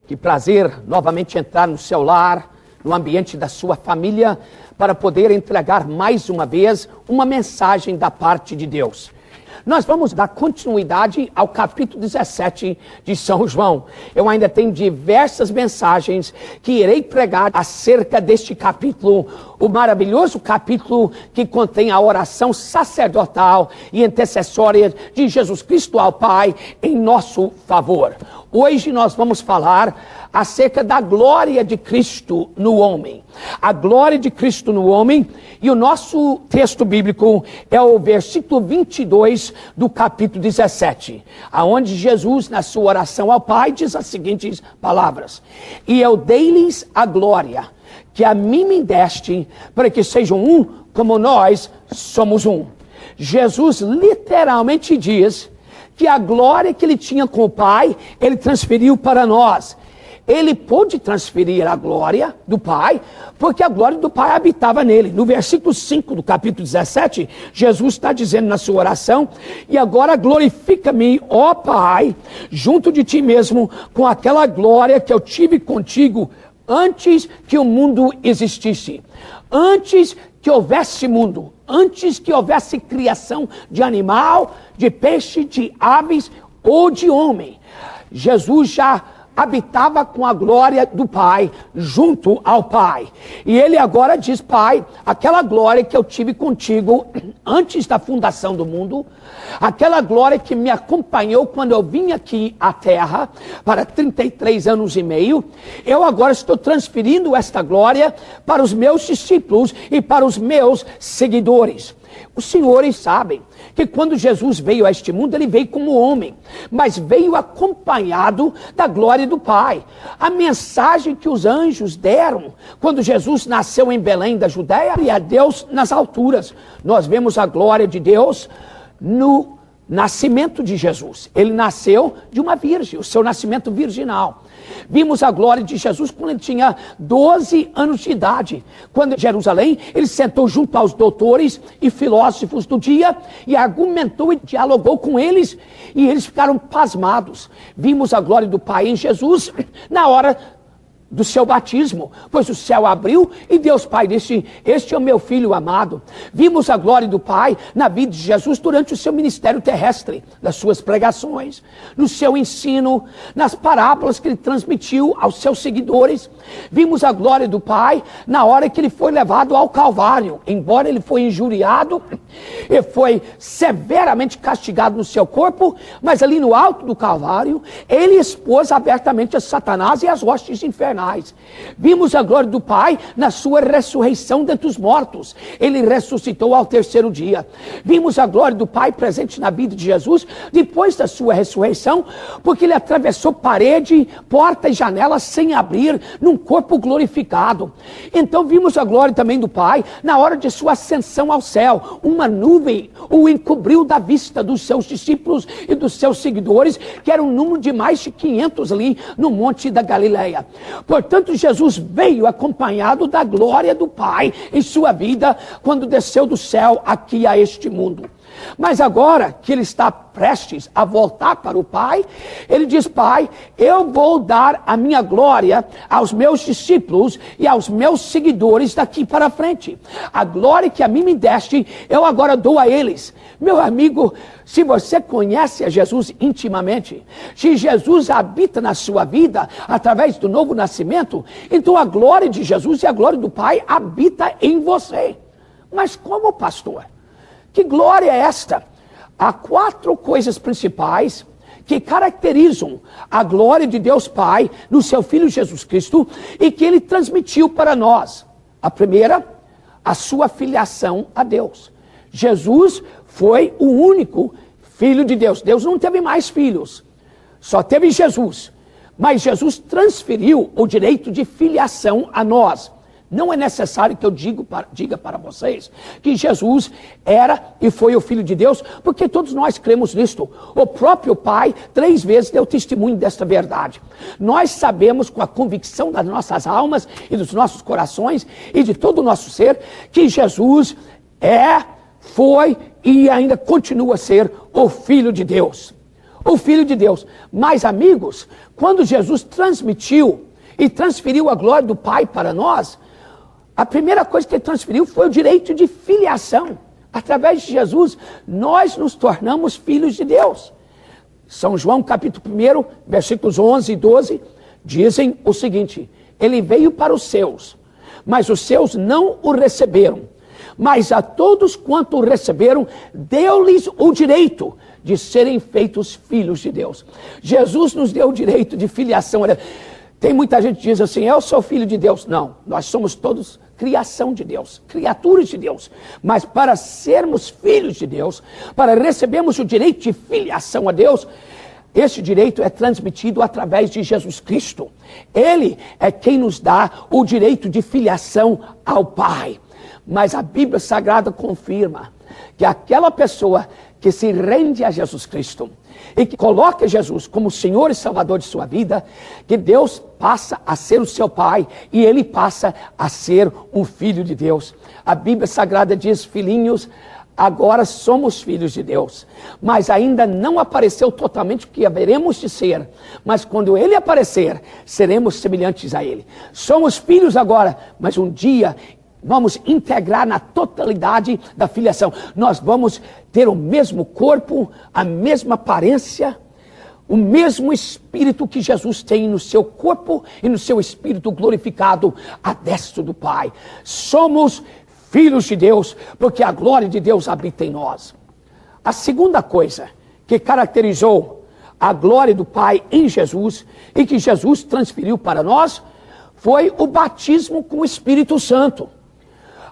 Que prazer novamente entrar no seu lar, no ambiente da sua família, para poder entregar mais uma vez uma mensagem da parte de Deus. Nós vamos dar continuidade ao capítulo 17 de São João. Eu ainda tenho diversas mensagens que irei pregar acerca deste capítulo, o maravilhoso capítulo que contém a oração sacerdotal e intercessória de Jesus Cristo ao Pai em nosso favor. Hoje nós vamos falar acerca da glória de Cristo no homem. A glória de Cristo no homem, e o nosso texto bíblico é o versículo 22 do capítulo 17, aonde Jesus, na sua oração ao Pai, diz as seguintes palavras: "E eu dei-lhes a glória que a mim me deste, para que sejam um como nós somos um." Jesus literalmente diz que a glória que ele tinha com o Pai, ele transferiu para nós. Ele pôde transferir a glória do Pai, porque a glória do Pai habitava nele. No versículo 5 do capítulo 17, Jesus está dizendo na sua oração: "E agora glorifica-me, ó Pai, junto de ti mesmo, com aquela glória que eu tive contigo antes que o mundo existisse." Antes que houvesse mundo, antes que houvesse criação de animal, de peixe, de aves ou de homem, Jesus já habitava com a glória do Pai, junto ao Pai. E ele agora diz: "Pai, aquela glória que eu tive contigo antes da fundação do mundo, aquela glória que me acompanhou quando eu vim aqui à Terra, para 33 anos e meio, eu agora estou transferindo esta glória para os meus discípulos e para os meus seguidores." Os senhores sabem que quando Jesus veio a este mundo, ele veio como homem, mas veio acompanhado da glória do Pai. A mensagem que os anjos deram quando Jesus nasceu em Belém da Judéia e a Deus nas alturas. Nós vemos a glória de Deus no nascimento de Jesus. Ele nasceu de uma virgem, o seu nascimento virginal. Vimos a glória de Jesus quando ele tinha 12 anos de idade. Quando em Jerusalém, ele sentou junto aos doutores e filósofos do dia e argumentou e dialogou com eles, e eles ficaram pasmados. Vimos a glória do Pai em Jesus na hora do seu batismo, pois o céu abriu e Deus Pai disse: "Este é o meu filho amado." Vimos a glória do Pai na vida de Jesus durante o seu ministério terrestre, nas suas pregações, no seu ensino, nas parábolas que ele transmitiu aos seus seguidores. Vimos a glória do Pai na hora que ele foi levado ao Calvário. Embora ele foi injuriado e foi severamente castigado no seu corpo, mas ali no alto do Calvário, ele expôs abertamente a Satanás e as hostes infernais. Vimos a glória do Pai na sua ressurreição dentre os mortos. Ele ressuscitou ao terceiro dia. Vimos a glória do Pai presente na vida de Jesus depois da sua ressurreição, porque ele atravessou parede, porta e janela sem abrir, num corpo glorificado. Então vimos a glória também do Pai na hora de sua ascensão ao céu. Uma nuvem o encobriu da vista dos seus discípulos e dos seus seguidores, que era um número de mais de 500 ali no Monte da Galileia. Portanto, Jesus veio acompanhado da glória do Pai em sua vida quando desceu do céu aqui a este mundo. Mas agora que ele está prestes a voltar para o Pai, ele diz: "Pai, eu vou dar a minha glória aos meus discípulos e aos meus seguidores daqui para frente. A glória que a mim me deste, eu agora dou a eles." Meu amigo, se você conhece a Jesus intimamente, se Jesus habita na sua vida através do novo nascimento, então a glória de Jesus e a glória do Pai habita em você. Mas como, pastor? Que glória é esta? Há 4 coisas principais que caracterizam a glória de Deus Pai no seu Filho Jesus Cristo e que ele transmitiu para nós. A primeira, a sua filiação a Deus. Jesus foi o único Filho de Deus. Deus não teve mais filhos, só teve Jesus. Mas Jesus transferiu o direito de filiação a nós. Não é necessário que eu diga para vocês que Jesus era e foi o Filho de Deus, porque todos nós cremos nisto. O próprio Pai 3 vezes deu testemunho desta verdade. Nós sabemos com a convicção das nossas almas e dos nossos corações e de todo o nosso ser que Jesus foi e ainda continua a ser o Filho de Deus. o Filho de Deus. Mas, amigos, quando Jesus transmitiu e transferiu a glória do Pai para nós, a primeira coisa que ele transferiu foi o direito de filiação. Através de Jesus, nós nos tornamos filhos de Deus. São João capítulo 1, versículos 11 e 12, dizem o seguinte: ele veio para os seus, mas os seus não o receberam. Mas a todos quanto o receberam, deu-lhes o direito de serem feitos filhos de Deus. Jesus nos deu o direito de filiação. Tem muita gente que diz assim: eu sou filho de Deus. Não, nós somos todos criação de Deus, criaturas de Deus. Mas para sermos filhos de Deus, para recebermos o direito de filiação a Deus, esse direito é transmitido através de Jesus Cristo. Ele é quem nos dá o direito de filiação ao Pai. Mas a Bíblia Sagrada confirma que aquela pessoa que se rende a Jesus Cristo e que coloca Jesus como Senhor e Salvador de sua vida, que Deus passa a ser o seu Pai e ele passa a ser um filho de Deus. A Bíblia Sagrada diz: filhinhos, agora somos filhos de Deus, mas ainda não apareceu totalmente o que haveremos de ser. Mas quando ele aparecer, seremos semelhantes a ele. Somos filhos agora, mas um dia vamos integrar na totalidade da filiação. Nós vamos ter o mesmo corpo, a mesma aparência, o mesmo espírito que Jesus tem no seu corpo e no seu espírito glorificado à destra do Pai. Somos filhos de Deus, porque a glória de Deus habita em nós. A segunda coisa que caracterizou a glória do Pai em Jesus e que Jesus transferiu para nós foi o batismo com o Espírito Santo.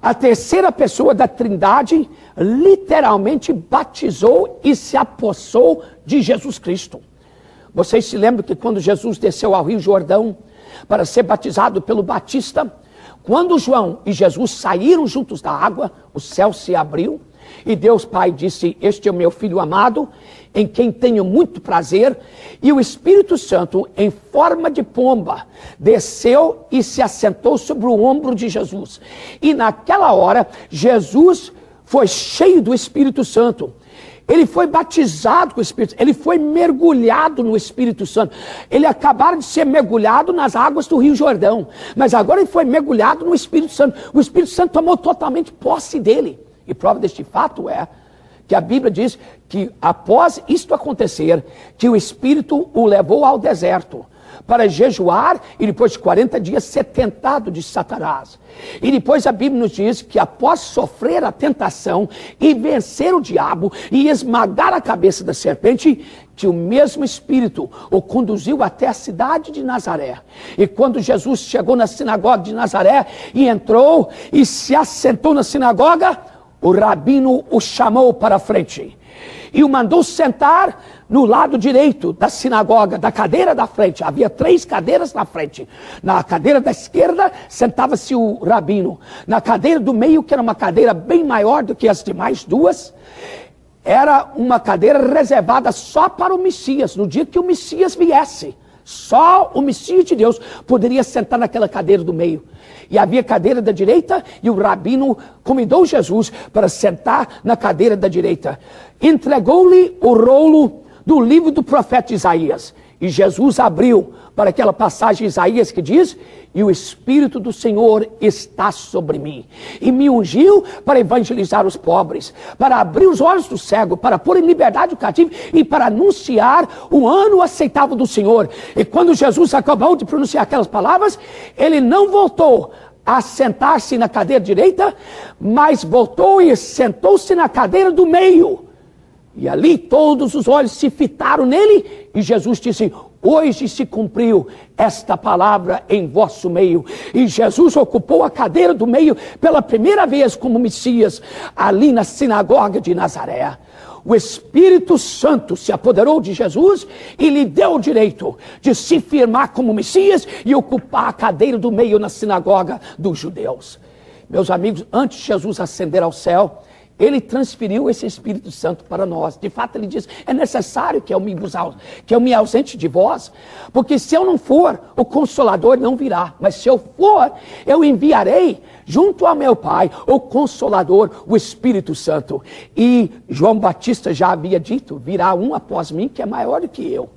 A terceira pessoa da Trindade literalmente batizou e se apossou de Jesus Cristo. Vocês se lembram que quando Jesus desceu ao Rio Jordão para ser batizado pelo Batista, quando João e Jesus saíram juntos da água, o céu se abriu e Deus Pai disse: este é o meu Filho amado, em quem tenho muito prazer. E o Espírito Santo, em forma de pomba, desceu e se assentou sobre o ombro de Jesus. E naquela hora, Jesus foi cheio do Espírito Santo. Ele foi batizado com o Espírito Santo, ele foi mergulhado no Espírito Santo. Ele acabara de ser mergulhado nas águas do Rio Jordão, mas agora ele foi mergulhado no Espírito Santo. O Espírito Santo tomou totalmente posse dele. E prova deste fato é que a Bíblia diz que após isto acontecer, que o Espírito o levou ao deserto para jejuar e depois de 40 dias ser tentado de Satanás. E depois a Bíblia nos diz que após sofrer a tentação e vencer o diabo e esmagar a cabeça da serpente, que o mesmo Espírito o conduziu até a cidade de Nazaré. E quando Jesus chegou na sinagoga de Nazaré e entrou e se assentou na sinagoga, o rabino o chamou para a frente e o mandou sentar no lado direito da sinagoga, da cadeira da frente. Havia 3 cadeiras na frente. Na cadeira da esquerda sentava-se o rabino. Na cadeira do meio, que era uma cadeira bem maior do que as demais 2, era uma cadeira reservada só para o Messias, no dia que o Messias viesse. Só o Messias de Deus poderia sentar naquela cadeira do meio. E havia cadeira da direita e o rabino convidou Jesus para sentar na cadeira da direita. Entregou-lhe o rolo do livro do profeta Isaías. E Jesus abriu para aquela passagem de Isaías que diz: e o Espírito do Senhor está sobre mim, e me ungiu para evangelizar os pobres, para abrir os olhos do cego, para pôr em liberdade o cativo e para anunciar o ano aceitável do Senhor. E quando Jesus acabou de pronunciar aquelas palavras, ele não voltou a sentar-se na cadeira direita, mas voltou e sentou-se na cadeira do meio. E ali todos os olhos se fitaram nele, e Jesus disse: hoje se cumpriu esta palavra em vosso meio. E Jesus ocupou a cadeira do meio pela primeira vez como Messias, ali na sinagoga de Nazaré. O Espírito Santo se apoderou de Jesus e lhe deu o direito de se firmar como Messias e ocupar a cadeira do meio na sinagoga dos judeus. Meus amigos, antes de Jesus ascender ao céu, Ele transferiu esse Espírito Santo para nós. De fato, ele diz, é necessário que eu me ausente de vós, porque se eu não for, o Consolador não virá. Mas se eu for, eu enviarei junto ao meu Pai o Consolador, o Espírito Santo. E João Batista já havia dito, virá um após mim que é maior do que eu,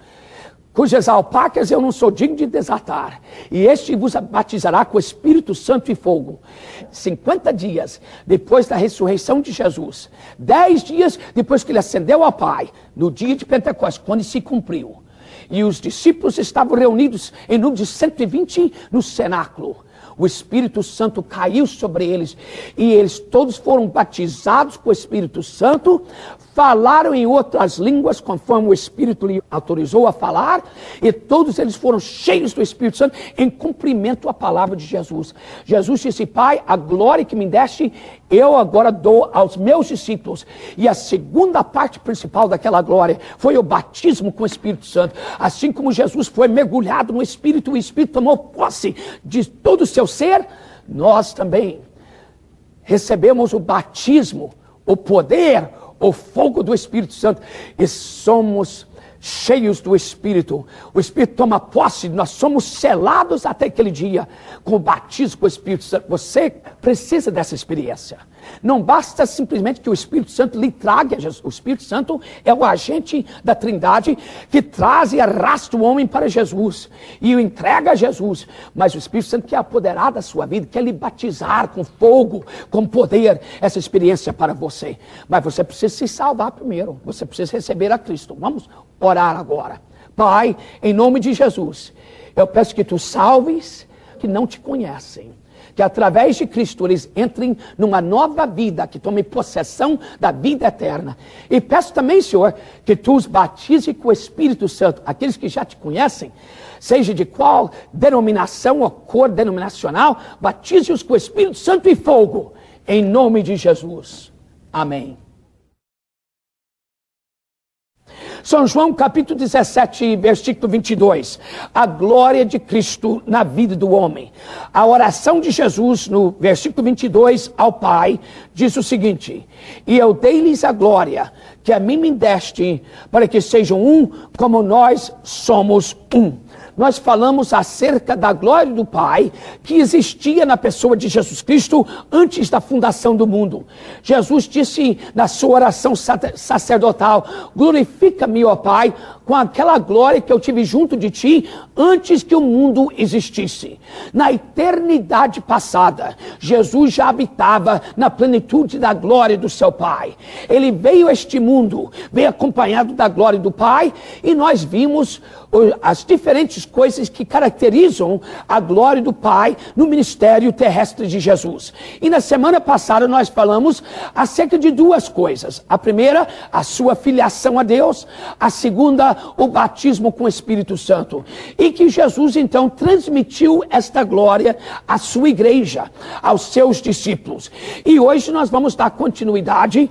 cujas alpacas eu não sou digno de desatar. E este vos batizará com o Espírito Santo e fogo. 50 dias depois da ressurreição de Jesus, 10 dias depois que ele ascendeu ao Pai, no dia de Pentecostes, quando se cumpriu. E os discípulos estavam reunidos em número de 120 no cenáculo. O Espírito Santo caiu sobre eles e eles todos foram batizados com o Espírito Santo, falaram em outras línguas conforme o Espírito lhe autorizou a falar, e todos eles foram cheios do Espírito Santo em cumprimento à palavra de Jesus. Jesus disse, Pai, a glória que me deste, eu agora dou aos meus discípulos. E a segunda parte principal daquela glória foi o batismo com o Espírito Santo. Assim como Jesus foi mergulhado no Espírito, o Espírito tomou posse de todo o seu ser, nós também recebemos o batismo, o poder, o fogo do Espírito Santo, e somos cheios do Espírito. O Espírito toma posse, nós somos selados até aquele dia com o batismo com o Espírito Santo. Você precisa dessa experiência. Não basta simplesmente que o Espírito Santo lhe traga Jesus. O Espírito Santo é o agente da Trindade que traz e arrasta o homem para Jesus e o entrega a Jesus. Mas o Espírito Santo quer apoderar da sua vida, quer lhe batizar com fogo, com poder, essa experiência para você. Mas você precisa se salvar primeiro. Você precisa receber a Cristo. Vamos orar agora. Pai, em nome de Jesus, eu peço que tu salves que não te conhecem, que através de Cristo eles entrem numa nova vida, que tomem possessão da vida eterna. E peço também, Senhor, que tu os batize com o Espírito Santo, aqueles que já te conhecem, seja de qual denominação ou cor denominacional, batize-os com o Espírito Santo e fogo, em nome de Jesus. Amém. São João capítulo 17, versículo 22. A glória de Cristo na vida do homem. A oração de Jesus no versículo 22 ao Pai diz o seguinte: e eu dei-lhes a glória que a mim me deste, para que sejam um como nós somos um. Nós falamos acerca da glória do Pai que existia na pessoa de Jesus Cristo antes da fundação do mundo. Jesus disse na sua oração sacerdotal: glorifica-me, ó Pai, com aquela glória que eu tive junto de ti antes que o mundo existisse. Na eternidade passada, Jesus já habitava na plenitude da glória do seu Pai. Ele veio a este mundo, veio acompanhado da glória do Pai, e nós vimos as diferentes coisas que caracterizam a glória do Pai no ministério terrestre de Jesus. E na semana passada nós falamos acerca de duas coisas. A primeira, a sua filiação a Deus. A segunda, o batismo com o Espírito Santo. E que Jesus então transmitiu esta glória à sua igreja, aos seus discípulos. E hoje nós vamos dar continuidade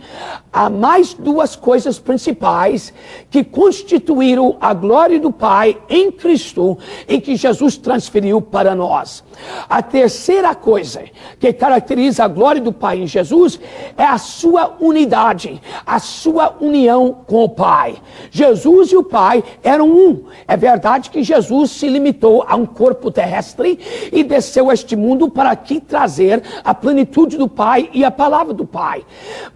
a mais duas coisas principais que constituíram a glória do Pai em Cristo e que Jesus transferiu para nós. A terceira coisa que caracteriza a glória do Pai em Jesus é a sua unidade, a sua união com o Pai. Jesus e o Pai eram um. É verdade que Jesus se limitou a um corpo terrestre e desceu a este mundo para aqui trazer a plenitude do Pai e a palavra do Pai.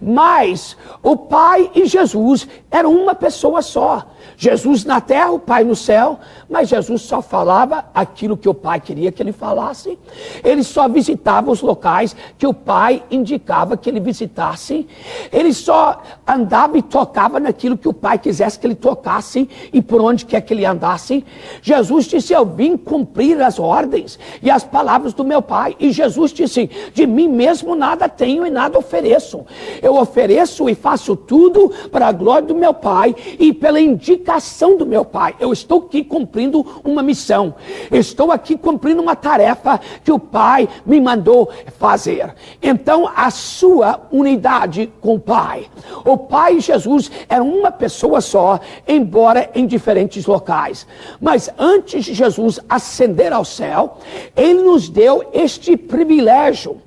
Mas o Pai e Jesus eram uma pessoa só. Jesus na terra, o Pai no céu, mas Jesus só falava aquilo que o Pai queria que ele falasse. Ele só visitava os locais que o Pai indicava que ele visitasse. Ele só andava e tocava naquilo que o Pai quisesse que ele tocasse e por onde quer que ele andasse. Jesus disse: eu vim cumprir as ordens e as palavras do meu Pai. E Jesus disse: de mim mesmo nada tenho e nada ofereço. Eu ofereço e faço tudo para a glória do meu Pai e pela indicação do meu Pai. Eu estou aqui cumprindo uma missão. Estou aqui cumprindo uma tarefa que o Pai me mandou fazer. Então, a sua unidade com o Pai. O Pai e Jesus eram uma pessoa só, embora em diferentes locais. Mas antes de Jesus ascender ao céu, ele nos deu este privilégio,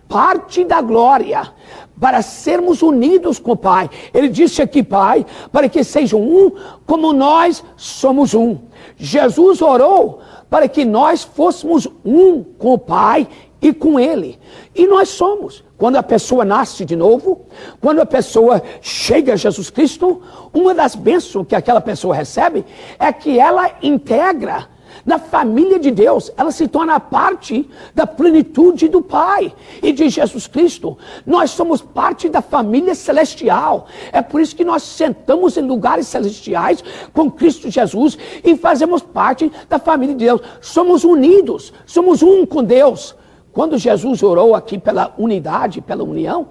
parte da glória, para sermos unidos com o Pai. Ele disse aqui, Pai, para que sejam um, como nós somos um. Jesus orou para que nós fôssemos um com o Pai e com Ele. E nós somos. Quando a pessoa nasce de novo, quando a pessoa chega a Jesus Cristo, uma das bênçãos que aquela pessoa recebe é que ela integra na família de Deus, ela se torna parte da plenitude do Pai e de Jesus Cristo. Nós somos parte da família celestial. É por isso que nós sentamos em lugares celestiais com Cristo Jesus e fazemos parte da família de Deus. Somos unidos, somos um com Deus. Quando Jesus orou aqui pela unidade, pela união,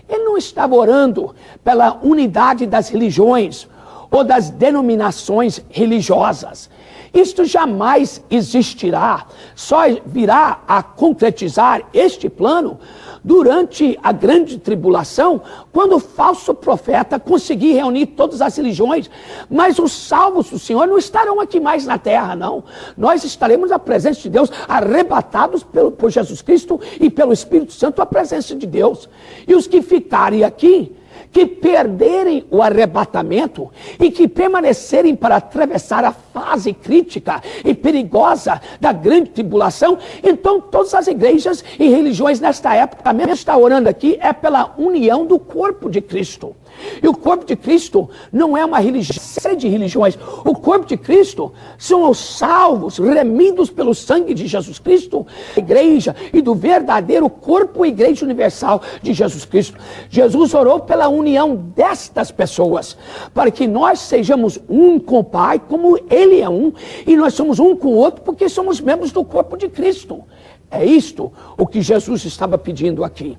ele não estava orando pela unidade das religiões ou das denominações religiosas. Isto jamais existirá, só virá a concretizar este plano durante a grande tribulação, quando o falso profeta conseguir reunir todas as religiões. Mas os salvos do Senhor não estarão aqui mais na terra, não. Nós estaremos na presença de Deus, arrebatados por Jesus Cristo e pelo Espírito Santo à presença de Deus. E os que ficarem aqui, que perderem o arrebatamento e que permanecerem para atravessar a fase crítica e perigosa da grande tribulação, então todas as igrejas e religiões nesta época, a mesma está orando aqui, é pela união do corpo de Cristo. E o corpo de Cristo não é uma série de religiões. O corpo de Cristo são os salvos, remidos pelo sangue de Jesus Cristo, a igreja e do verdadeiro corpo e igreja universal de Jesus Cristo. Jesus orou pela união destas pessoas, para que nós sejamos um com o Pai, como Ele é um, e nós somos um com o outro, porque somos membros do corpo de Cristo. É isto o que Jesus estava pedindo aqui.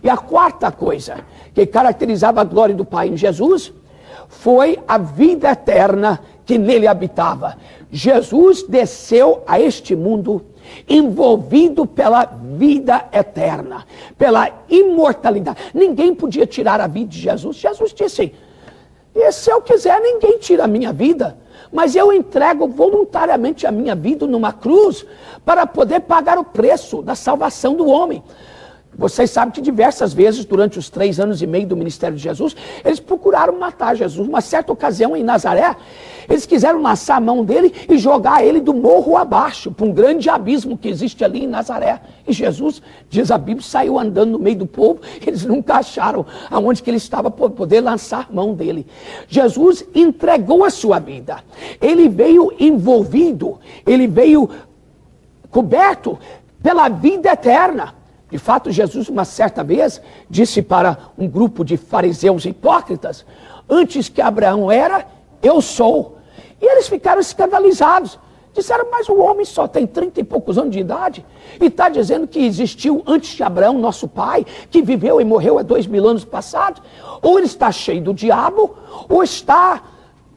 E a quarta coisa que caracterizava a glória do Pai em Jesus foi a vida eterna que nele habitava. Jesus desceu a este mundo envolvido pela vida eterna, pela imortalidade. Ninguém podia tirar a vida de Jesus. Jesus disse, e se eu quiser, ninguém tira a minha vida. Mas eu entrego voluntariamente a minha vida numa cruz para poder pagar o preço da salvação do homem. Vocês sabem que diversas vezes, durante os 3 anos e meio do ministério de Jesus, eles procuraram matar Jesus. Uma certa ocasião em Nazaré, eles quiseram lançar a mão dele e jogar ele do morro abaixo, para um grande abismo que existe ali em Nazaré. E Jesus, diz a Bíblia, saiu andando no meio do povo, eles nunca acharam aonde que ele estava para poder lançar a mão dele. Jesus entregou a sua vida. Ele veio envolvido, ele veio coberto pela vida eterna. De fato, Jesus, uma certa vez, disse para um grupo de fariseus hipócritas, antes que Abraão era, eu sou. E eles ficaram escandalizados. Disseram, mas o homem só tem 30 e poucos anos de idade e está dizendo que existiu antes de Abraão, nosso pai, que viveu e morreu há 2000 anos passados. Ou ele está cheio do diabo, ou está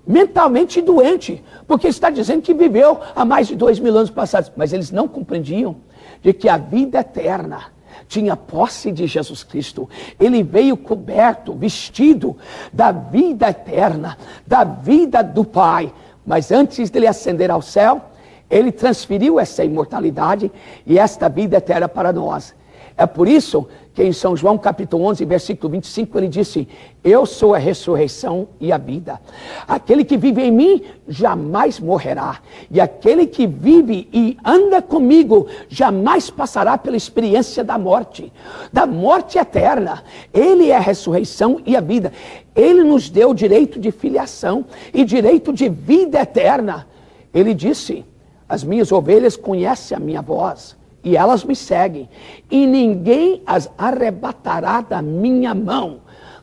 mentalmente doente, porque está dizendo que viveu há mais de 2000 anos passados. Mas eles não compreendiam de que a vida eterna tinha posse de Jesus Cristo. Ele veio coberto, vestido da vida eterna, da vida do Pai. Mas antes dele ascender ao céu, ele transferiu essa imortalidade e esta vida eterna para nós. É por isso que em São João capítulo 11, versículo 25, ele disse, eu sou a ressurreição e a vida. Aquele que vive em mim jamais morrerá. E aquele que vive e anda comigo jamais passará pela experiência da morte eterna. Ele é a ressurreição e a vida. Ele nos deu direito de filiação e direito de vida eterna. Ele disse, as minhas ovelhas conhecem a minha voz. E elas me seguem, e ninguém as arrebatará da minha mão.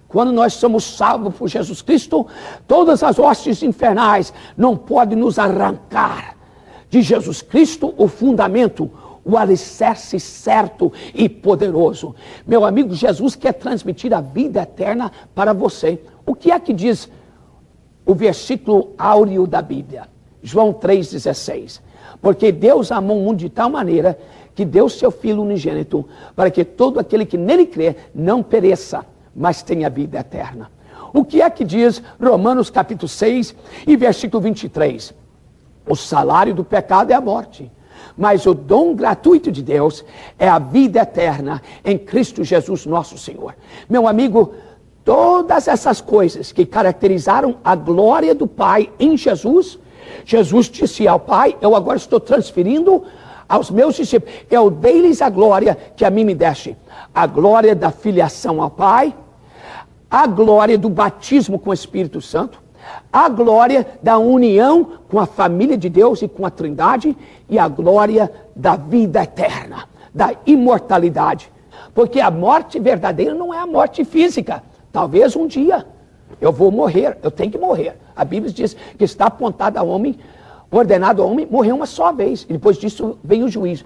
Quando nós somos salvos por Jesus Cristo, todas as hostes infernais não podem nos arrancar de Jesus Cristo o fundamento, o alicerce certo e poderoso. Meu amigo, Jesus quer transmitir a vida eterna para você. O que é que diz o versículo áureo da Bíblia? João 3,16. Porque Deus amou o mundo de tal maneira que deu seu Filho unigênito, para que todo aquele que nele crê não pereça, mas tenha vida eterna. O que é que diz Romanos capítulo 6 e versículo 23? O salário do pecado é a morte, Mas o dom gratuito de Deus é a vida eterna em Cristo Jesus nosso Senhor. Meu amigo, todas essas coisas que caracterizaram a glória do Pai em Jesus, Jesus disse ao Pai, eu agora estou transferindo aos meus discípulos, eu dei-lhes a glória que a mim me deste. A glória da filiação ao Pai, a glória do batismo com o Espírito Santo, a glória da união com a família de Deus e com a Trindade, e a glória da vida eterna, da imortalidade. Porque a morte verdadeira não é a morte física. Talvez um dia eu vou morrer, eu tenho que morrer. A Bíblia diz que está apontado ao homem, ordenado ao homem, morrer uma só vez. E depois disso vem o juízo.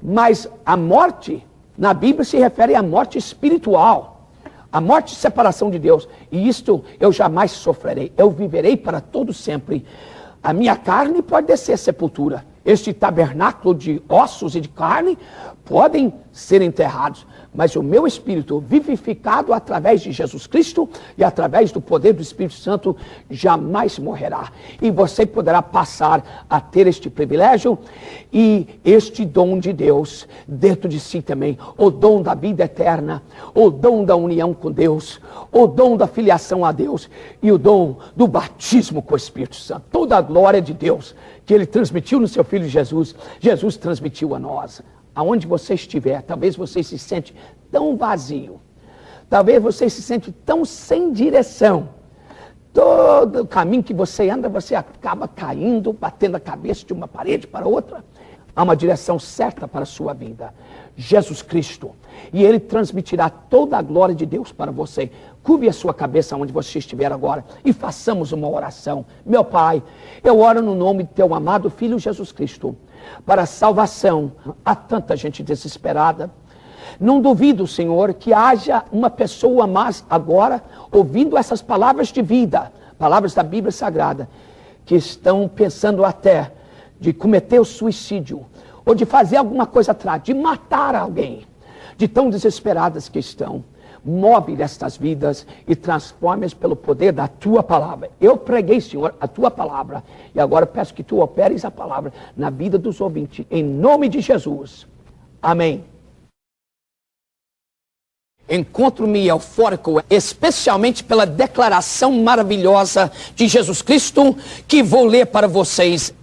Mas a morte, na Bíblia, se refere à morte espiritual. A morte de separação de Deus. E isto eu jamais sofrerei. Eu viverei para todo sempre. A minha carne pode descer à sepultura. Este tabernáculo de ossos e de carne podem ser enterrados. Mas o meu espírito, vivificado através de Jesus Cristo e através do poder do Espírito Santo, jamais morrerá. E você poderá passar a ter este privilégio e este dom de Deus dentro de si também. O dom da vida eterna, o dom da união com Deus, o dom da filiação a Deus e o dom do batismo com o Espírito Santo. Toda a glória de Deus que Ele transmitiu no seu Filho Jesus, Jesus transmitiu a nós. Aonde você estiver, talvez você se sente tão vazio, talvez você se sente tão sem direção. Todo o caminho que você anda, você acaba caindo, batendo a cabeça de uma parede para outra. Há uma direção certa para a sua vida, Jesus Cristo. E Ele transmitirá toda a glória de Deus para você. Curve a sua cabeça onde você estiver agora e façamos uma oração. Meu Pai, eu oro no nome de Teu amado Filho Jesus Cristo, para a salvação. Há tanta gente desesperada. Não duvido, Senhor, que haja uma pessoa mais agora, ouvindo essas palavras de vida, palavras da Bíblia Sagrada, que estão pensando até de cometer o suicídio, ou de fazer alguma coisa atrás, de matar alguém, de tão desesperadas que estão. Move estas vidas e transforme-as pelo poder da Tua palavra. Eu preguei, Senhor, a Tua palavra. E agora peço que Tu operes a palavra na vida dos ouvintes. Em nome de Jesus. Amém. Encontro-me eufórico, especialmente pela declaração maravilhosa de Jesus Cristo, que vou ler para vocês.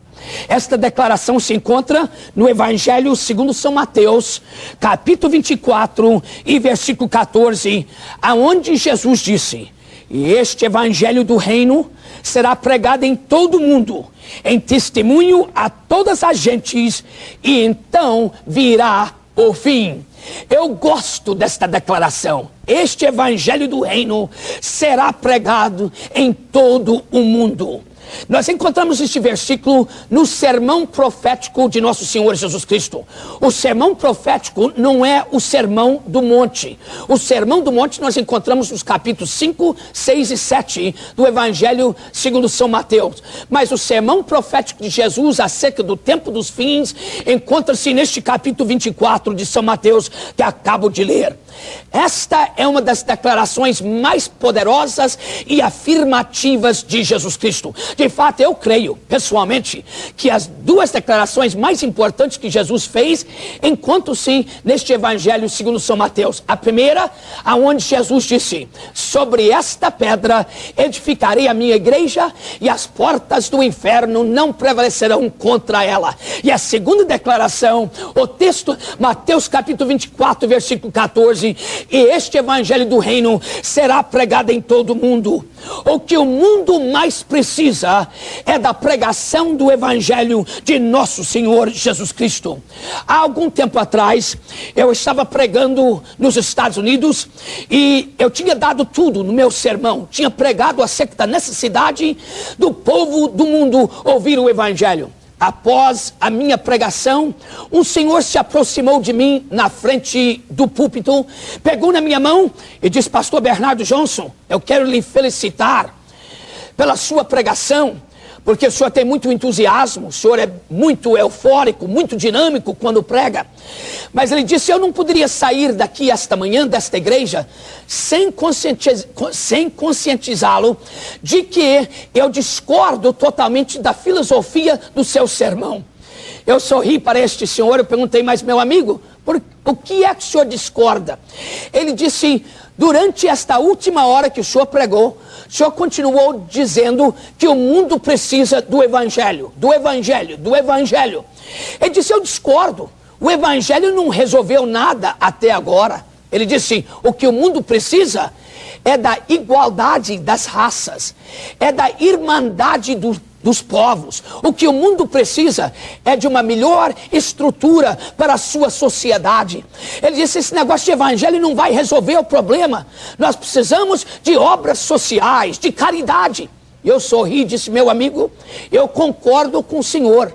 Esta declaração se encontra no Evangelho segundo São Mateus, capítulo 24 e versículo 14, aonde Jesus disse: e este Evangelho do Reino será pregado em todo o mundo, em testemunho a todas as gentes, e então virá o fim. Eu gosto desta declaração. Este Evangelho do Reino será pregado em todo o mundo. Nós encontramos este versículo no sermão profético de nosso Senhor Jesus Cristo. O sermão profético não é o sermão do monte. O sermão do monte nós encontramos nos capítulos 5, 6 e 7 do Evangelho segundo São Mateus. Mas o sermão profético de Jesus acerca do tempo dos fins encontra-se neste capítulo 24 de São Mateus que acabo de ler. Esta é uma das declarações mais poderosas e afirmativas de Jesus Cristo. De fato, eu creio, pessoalmente, que as duas declarações mais importantes que Jesus fez encontram-se neste Evangelho segundo São Mateus. A primeira, aonde Jesus disse: sobre esta pedra edificarei a minha igreja e as portas do inferno não prevalecerão contra ela. E a segunda declaração, o texto, Mateus capítulo 24, versículo 14, e este Evangelho do Reino será pregado em todo o mundo. O que o mundo mais precisa é da pregação do Evangelho de nosso Senhor Jesus Cristo. Há algum tempo atrás, eu estava pregando nos Estados Unidos e eu tinha dado tudo no meu sermão. Tinha pregado acerca da necessidade do povo do mundo ouvir o Evangelho. Após a minha pregação, um senhor se aproximou de mim na frente do púlpito, pegou na minha mão e disse: Pastor Bernardo Johnson, eu quero lhe felicitar pela sua pregação, porque o senhor tem muito entusiasmo, o senhor é muito eufórico, muito dinâmico quando prega. Mas ele disse: eu não poderia sair daqui esta manhã, desta igreja, sem conscientizá-lo de que eu discordo totalmente da filosofia do seu sermão. Eu sorri para este senhor, eu perguntei, mas meu amigo, o que é que o senhor discorda? Ele disse, durante esta última hora que o senhor pregou, o senhor continuou dizendo que o mundo precisa do evangelho, do evangelho, do evangelho. Ele disse, eu discordo, o evangelho não resolveu nada até agora. Ele disse, o que o mundo precisa é da igualdade das raças, é da irmandade dos povos. O que o mundo precisa é de uma melhor estrutura para a sua sociedade. Ele disse, esse negócio de evangelho não vai resolver o problema. Nós precisamos de obras sociais, de caridade. Eu sorri e disse, meu amigo, eu concordo com o senhor,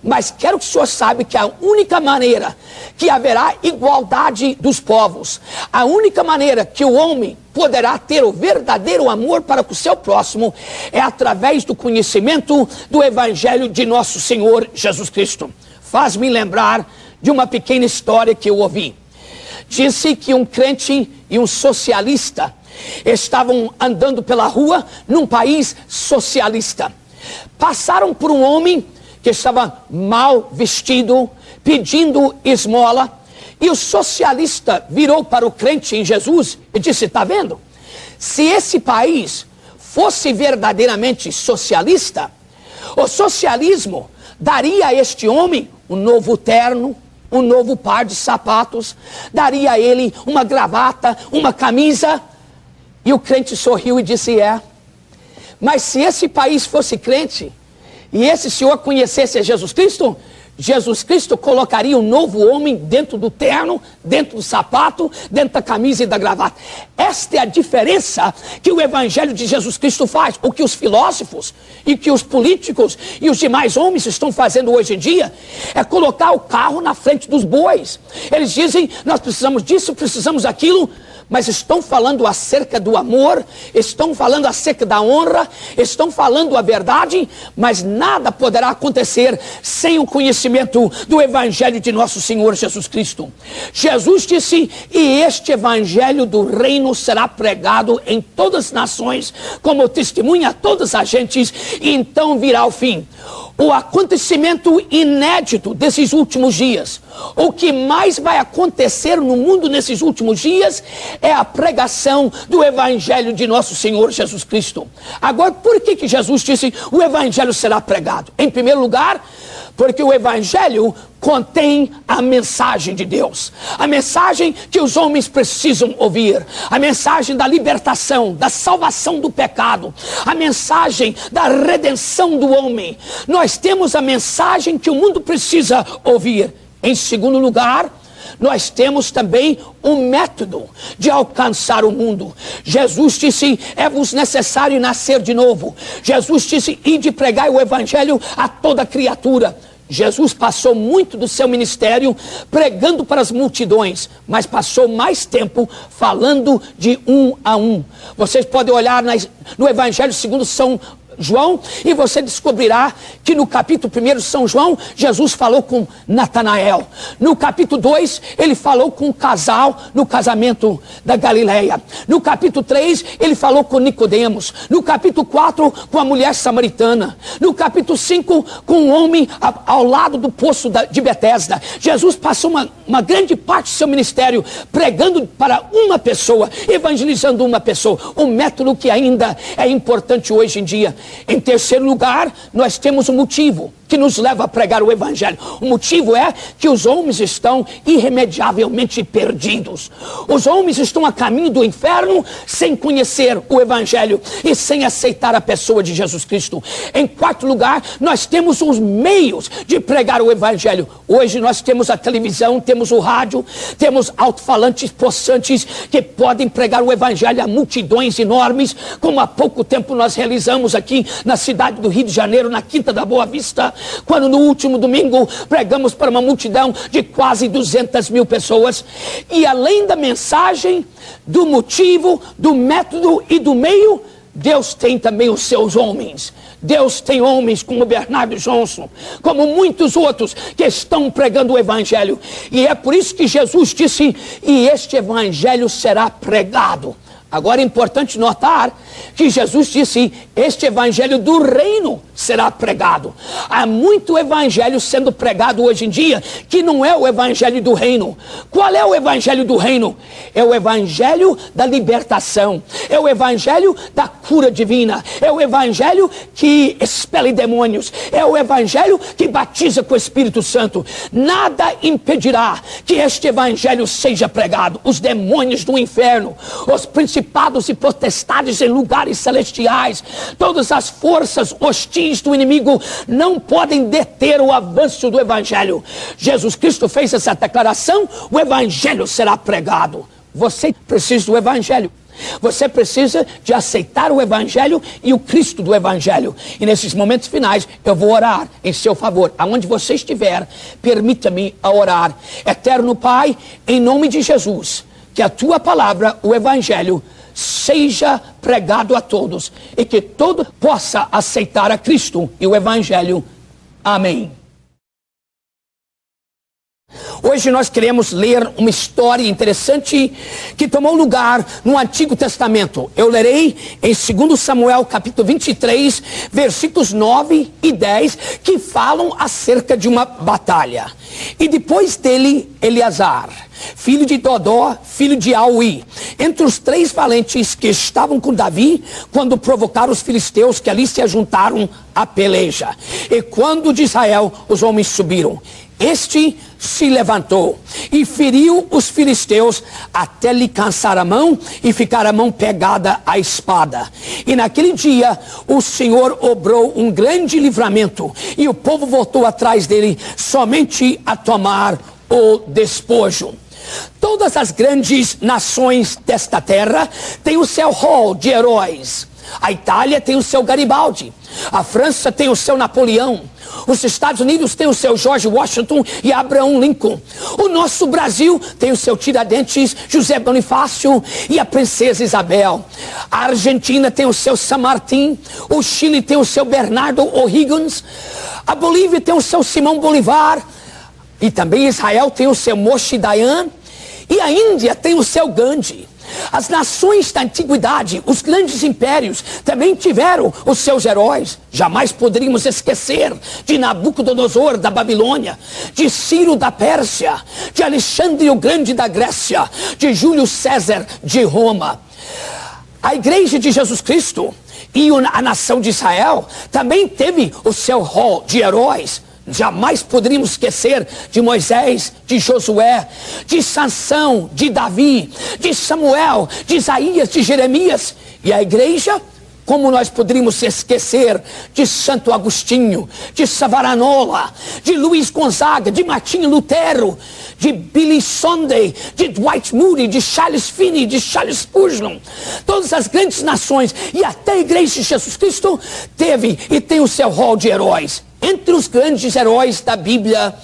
mas quero que o senhor saiba que a única maneira que haverá igualdade dos povos, a única maneira que o homem poderá ter o verdadeiro amor para com o seu próximo é através do conhecimento do evangelho de nosso Senhor Jesus Cristo. Faz-me lembrar de uma pequena história que eu ouvi. Disse que um crente e um socialista estavam andando pela rua num país socialista. Passaram por um homem que estava mal vestido, pedindo esmola, e o socialista virou para o crente em Jesus e disse, está vendo? Se esse país fosse verdadeiramente socialista, o socialismo daria a este homem um novo terno, um novo par de sapatos, daria a ele uma gravata, uma camisa. E o crente sorriu e disse, mas se esse país fosse crente, e esse senhor conhecesse a Jesus Cristo colocaria um novo homem dentro do terno, dentro do sapato, dentro da camisa e da gravata. Esta é a diferença que o evangelho de Jesus Cristo faz. O que os filósofos e que os políticos e os demais homens estão fazendo hoje em dia é colocar o carro na frente dos bois. Eles dizem, nós precisamos disso, precisamos daquilo, mas estão falando acerca do amor, estão falando acerca da honra, estão falando a verdade, mas nada poderá acontecer sem o conhecimento do evangelho de nosso Senhor Jesus Cristo. Jesus disse, e este evangelho do reino será pregado em todas as nações, como testemunha a todas as gentes, e então virá o fim. O acontecimento inédito desses últimos dias, o que mais vai acontecer no mundo nesses últimos dias é a pregação do evangelho de nosso Senhor Jesus Cristo. Agora, por que Jesus disse o evangelho será pregado? Em primeiro lugar, porque o evangelho contém a mensagem de Deus, a mensagem que os homens precisam ouvir, a mensagem da libertação, da salvação do pecado, a mensagem da redenção do homem. Nós temos a mensagem que o mundo precisa ouvir. Em segundo lugar, nós temos também um método de alcançar o mundo. Jesus disse, é-vos necessário nascer de novo. Jesus disse, ide pregar o evangelho a toda criatura. Jesus passou muito do seu ministério pregando para as multidões, mas passou mais tempo falando de um a um. Vocês podem olhar no Evangelho segundo São João, e você descobrirá que no capítulo 1 de São João, Jesus falou com Natanael. No capítulo 2, ele falou com um casal no casamento da Galileia. No capítulo 3, ele falou com Nicodemos. No capítulo 4, com a mulher samaritana. No capítulo 5, com um homem ao lado do poço de Betesda. Jesus passou uma grande parte do seu ministério pregando para uma pessoa, evangelizando uma pessoa. Um método que ainda é importante hoje em dia. Em terceiro lugar, nós temos um motivo que nos leva a pregar o evangelho. O motivo é que os homens estão irremediavelmente perdidos. Os homens estão a caminho do inferno sem conhecer o evangelho e sem aceitar a pessoa de Jesus Cristo. Em quarto lugar, nós temos os meios de pregar o evangelho. Hoje nós temos a televisão, temos o rádio, temos alto-falantes possantes que podem pregar o evangelho a multidões enormes, como há pouco tempo nós realizamos aqui na cidade do Rio de Janeiro, na Quinta da Boa Vista, quando no último domingo pregamos para uma multidão de quase 200 mil pessoas. E além da mensagem, do motivo, do método e do meio, Deus tem também os seus homens. Deus tem homens como Bernardo Johnson, como muitos outros que estão pregando o evangelho. E é por isso que Jesus disse, e este evangelho será pregado Agora é importante notar que Jesus disse, este evangelho do reino será pregado. Há muito evangelho sendo pregado hoje em dia que não é o evangelho do reino. Qual é o evangelho do reino? É o evangelho da libertação, é o evangelho da cura divina, é o evangelho que expele demônios, é o evangelho que batiza com o Espírito Santo. Nada impedirá que este evangelho seja pregado. Os demônios do inferno, os principados e potestades em lugares celestiais, todas as forças hostis do inimigo não podem deter o avanço do evangelho. Jesus Cristo fez essa declaração, o evangelho será pregado. Você precisa do evangelho. Você precisa de aceitar o evangelho e o Cristo do evangelho. E nesses momentos finais eu vou orar em seu favor. Aonde você estiver, permita-me a orar. Eterno Pai, em nome de Jesus, que a tua palavra, o evangelho, seja pregado a todos e que todo possa aceitar a Cristo e o evangelho. Amém. Hoje nós queremos ler uma história interessante que tomou lugar no Antigo Testamento. Eu lerei em 2 Samuel capítulo 23, versículos 9 e 10, que falam acerca de uma batalha. E depois dele, Eleazar, filho de Dodó, filho de Auí, entre os 3 valentes que estavam com Davi, quando provocaram os filisteus que ali se ajuntaram à peleja. E quando de Israel os homens subiram, este se levantou e feriu os filisteus até lhe cansar a mão e ficar a mão pegada à espada. E naquele dia o Senhor obrou um grande livramento e o povo voltou atrás dele somente a tomar o despojo. Todas as grandes nações desta terra têm o seu hall de heróis. A Itália tem o seu Garibaldi, a França tem o seu Napoleão, os Estados Unidos tem o seu George Washington e Abraham Lincoln, o nosso Brasil tem o seu Tiradentes, José Bonifácio e a princesa Isabel, a Argentina tem o seu San Martín, o Chile tem o seu Bernardo O'Higgins, a Bolívia tem o seu Simão Bolivar, e também Israel tem o seu Moshe Dayan, e a Índia tem o seu Gandhi. As nações da antiguidade, os grandes impérios, também tiveram os seus heróis. Jamais poderíamos esquecer de Nabucodonosor da Babilônia, de Ciro da Pérsia, de Alexandre o Grande da Grécia, de Júlio César de Roma. A Igreja de Jesus Cristo e a nação de Israel também teve o seu hall de heróis. Jamais poderíamos esquecer de Moisés, de Josué, de Sansão, de Davi, de Samuel, de Isaías, de Jeremias. E a igreja, como nós poderíamos esquecer de Santo Agostinho, de Savonarola, de Luiz Gonzaga, de Martinho Lutero, de Billy Sunday, de Dwight Moody, de Charles Finney, de Charles Spurgeon. Todas as grandes nações e até a igreja de Jesus Cristo teve e tem o seu hall de heróis. Entre os grandes heróis da Bíblia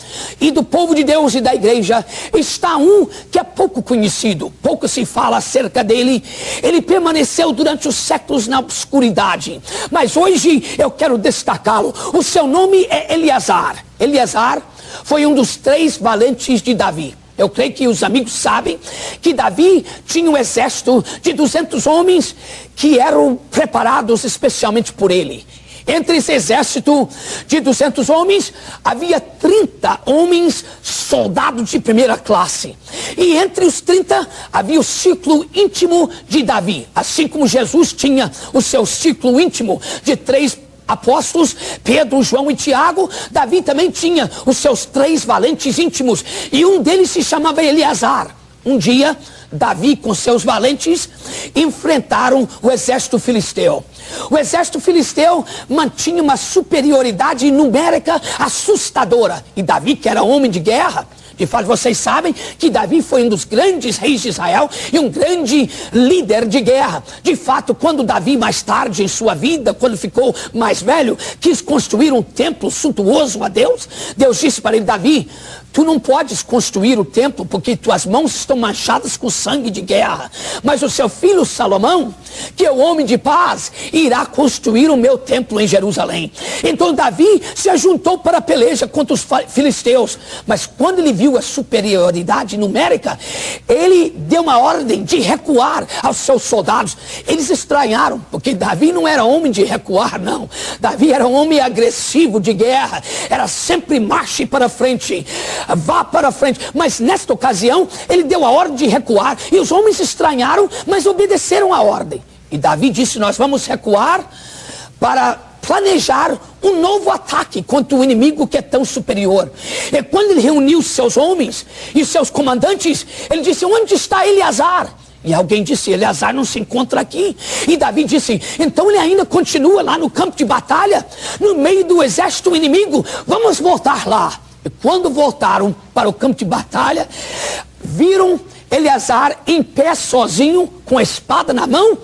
e do povo de Deus e da igreja está um que é pouco conhecido, pouco se fala acerca dele. Ele permaneceu durante os séculos na obscuridade, mas hoje eu quero destacá-lo. O seu nome é Eleazar. Eleazar foi um dos 3 valentes de Davi. Eu creio que os amigos sabem que Davi tinha um exército de 200 homens que eram preparados especialmente por ele. Entre esse exército de 200 homens, havia 30 homens soldados de primeira classe. E entre os 30, havia o círculo íntimo de Davi. Assim como Jesus tinha o seu círculo íntimo de 3 apóstolos, Pedro, João e Tiago, Davi também tinha os seus 3 valentes íntimos. E um deles se chamava Eleazar. Um dia, Davi com seus valentes enfrentaram o exército filisteu. O exército filisteu mantinha uma superioridade numérica assustadora. E Davi, que era homem de guerra, de fato vocês sabem que Davi foi um dos grandes reis de Israel e um grande líder de guerra. De fato, quando Davi mais tarde em sua vida, quando ficou mais velho, quis construir um templo suntuoso a Deus, Deus disse para ele: Davi, tu não podes construir o templo porque tuas mãos estão manchadas com sangue de guerra. Mas o seu filho Salomão, que é o homem de paz, irá construir o meu templo em Jerusalém. Então Davi se ajuntou para a peleja contra os filisteus. Mas quando ele viu a superioridade numérica, ele deu uma ordem de recuar aos seus soldados. Eles estranharam, porque Davi não era homem de recuar, não. Davi era um homem agressivo de guerra. Era sempre marche para frente, vá para frente. Mas nesta ocasião, ele deu a ordem de recuar. E os homens estranharam, mas obedeceram a ordem. E Davi disse, nós vamos recuar para planejar um novo ataque contra o inimigo que é tão superior. E quando ele reuniu seus homens e seus comandantes, ele disse, onde está Eleazar? E alguém disse, Eleazar não se encontra aqui. E Davi disse, então ele ainda continua lá no campo de batalha, no meio do exército inimigo, vamos voltar lá. E quando voltaram para o campo de batalha, viram Eleazar em pé sozinho, com a espada na mão,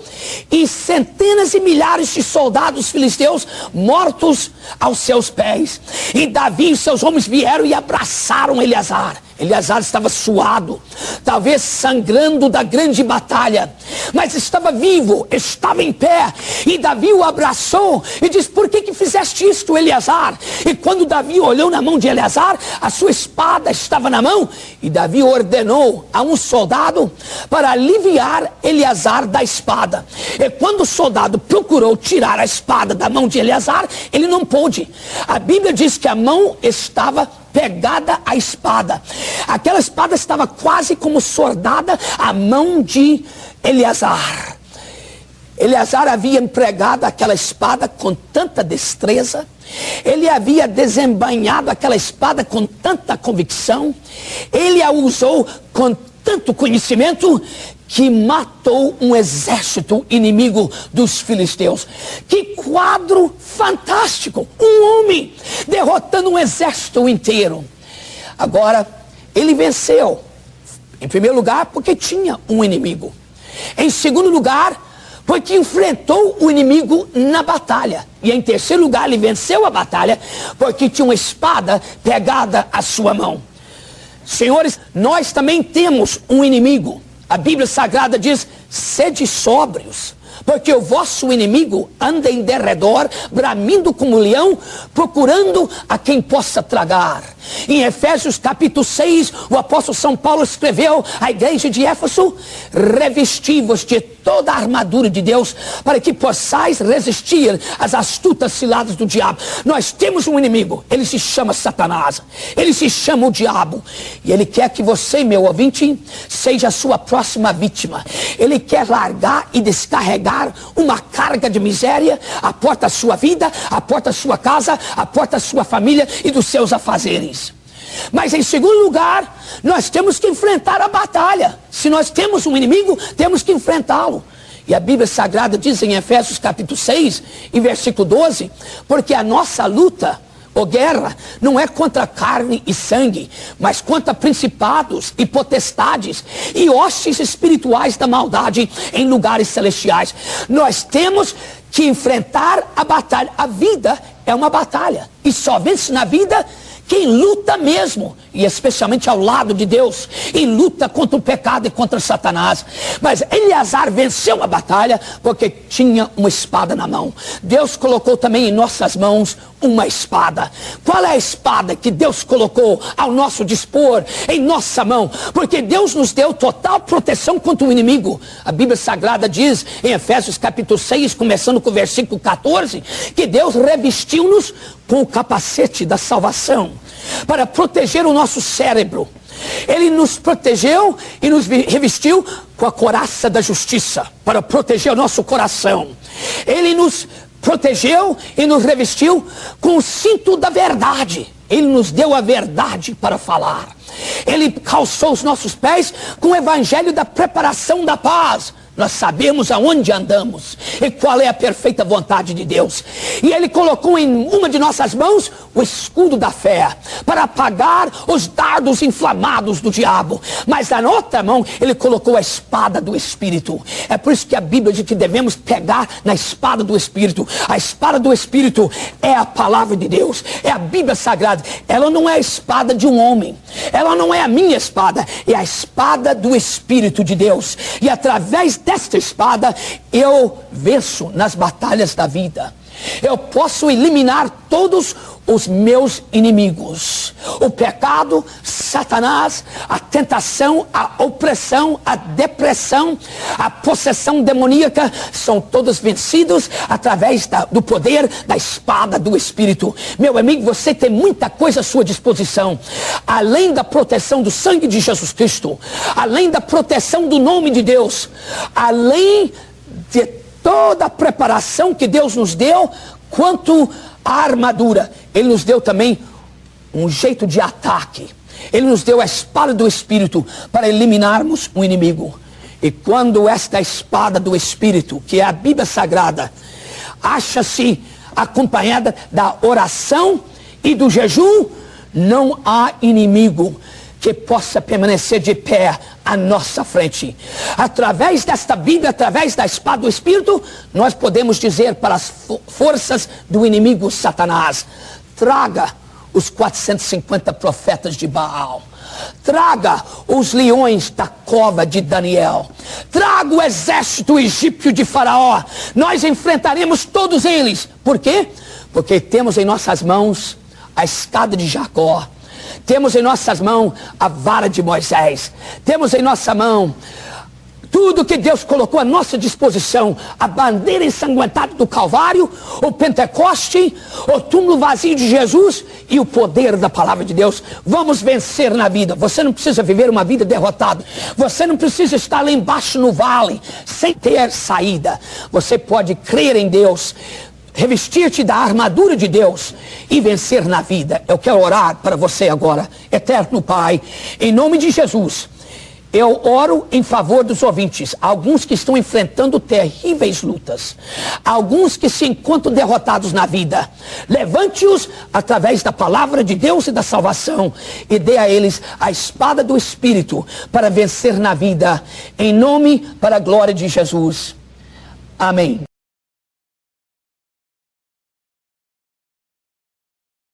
e centenas e milhares de soldados filisteus mortos aos seus pés. E Davi e seus homens vieram e abraçaram Eleazar. Eleazar estava suado, talvez sangrando da grande batalha, mas estava vivo, estava em pé. E Davi o abraçou e disse, por que fizeste isto, Eleazar? E quando Davi olhou na mão de Eleazar, a sua espada estava na mão. E Davi ordenou a um soldado para aliviar Eleazar da espada. E quando o soldado procurou tirar a espada da mão de Eleazar, ele não pôde. A Bíblia diz que a mão estava pegada à espada. Aquela espada estava quase como soldada à mão de Eleazar. Eleazar havia empregado aquela espada com tanta destreza. Ele havia desembainhado aquela espada com tanta convicção. Ele a usou com tanto conhecimento que matou um exército inimigo dos filisteus. Que quadro fantástico! Um homem derrotando um exército inteiro. Agora, ele venceu. Em primeiro lugar, porque tinha um inimigo. Em segundo lugar, porque enfrentou o inimigo na batalha. E em terceiro lugar, ele venceu a batalha porque tinha uma espada pegada à sua mão. Senhores, nós também temos um inimigo. A Bíblia Sagrada diz, sede sóbrios, porque o vosso inimigo anda em derredor, bramindo como leão, procurando a quem possa tragar. Em Efésios capítulo 6, o apóstolo São Paulo escreveu à igreja de Éfeso, revesti-vos de toda a armadura de Deus, para que possais resistir às astutas ciladas do diabo. Nós temos um inimigo, ele se chama Satanás, ele se chama o diabo, e ele quer que você, meu ouvinte, seja a sua próxima vítima. Ele quer largar e descarregar uma carga de miséria à porta da sua vida, à porta da sua casa, à porta da sua família e dos seus afazeres. Mas em segundo lugar, nós temos que enfrentar a batalha. Se nós temos um inimigo, temos que enfrentá-lo. E a Bíblia Sagrada diz em Efésios capítulo 6 e versículo 12, porque a nossa luta ou guerra não é contra carne e sangue, mas contra principados e potestades e hostes espirituais da maldade em lugares celestiais. Nós temos que enfrentar a batalha. A vida é uma batalha e só vence na vida quem luta mesmo, e especialmente ao lado de Deus, e luta contra o pecado e contra Satanás. Mas Eleazar venceu a batalha porque tinha uma espada na mão. Deus colocou também em nossas mãos uma espada. Qual é a espada que Deus colocou ao nosso dispor, em nossa mão? Porque Deus nos deu total proteção contra o inimigo. A Bíblia Sagrada diz em Efésios capítulo 6, começando com o versículo 14, que Deus revestiu-nos com o capacete da salvação, para proteger o nosso cérebro. Ele nos protegeu e nos revestiu com a couraça da justiça, para proteger o nosso coração. Ele nos protegeu e nos revestiu com o cinto da verdade. Ele nos deu a verdade para falar. Ele calçou os nossos pés com o evangelho da preparação da paz. nós sabemos aonde andamos e qual é a perfeita vontade de Deus. E Ele colocou em uma de nossas mãos o escudo da fé, para apagar os dardos inflamados do diabo. Mas na outra mão, Ele colocou a espada do Espírito. É por isso que a Bíblia diz que devemos pegar na espada do Espírito. A espada do Espírito é a palavra de Deus, é a Bíblia Sagrada. Ela não é a espada de um homem, ela não é a minha espada, é a espada do Espírito de Deus. E através desta espada eu venço nas batalhas da vida. Eu posso eliminar todos os meus inimigos. O pecado, Satanás, a tentação, a opressão, a depressão, a possessão demoníaca, são todos vencidos através do poder da espada do Espírito. Meu amigo, você tem muita coisa à sua disposição. Além da proteção do sangue de Jesus Cristo, além da proteção do nome de Deus, além de toda a preparação que Deus nos deu quanto à armadura, Ele nos deu também um jeito de ataque. Ele nos deu a espada do Espírito para eliminarmos o inimigo. E quando esta espada do Espírito, que é a Bíblia Sagrada, acha-se acompanhada da oração e do jejum, não há inimigo que possa permanecer de pé à nossa frente. Através desta Bíblia, através da espada do Espírito, nós podemos dizer para as forças do inimigo Satanás: traga os 450 profetas de Baal, traga os leões da cova de Daniel, traga o exército egípcio de Faraó. Nós enfrentaremos todos eles. Por quê? Porque temos em nossas mãos a escada de Jacó, temos em nossas mãos a vara de Moisés, temos em nossa mão tudo que Deus colocou à nossa disposição: a bandeira ensanguentada do Calvário, o Pentecoste, o túmulo vazio de Jesus e o poder da palavra de Deus. Vamos vencer na vida. Você não precisa viver uma vida derrotada. Você não precisa estar lá embaixo no vale sem ter saída. Você pode crer em Deus, revestir-te da armadura de Deus e vencer na vida. Eu quero orar para você agora. Eterno Pai, em nome de Jesus, eu oro em favor dos ouvintes, alguns que estão enfrentando terríveis lutas, alguns que se encontram derrotados na vida. Levante-os através da palavra de Deus e da salvação e dê a eles a espada do Espírito para vencer na vida, em nome, para a glória de Jesus. Amém.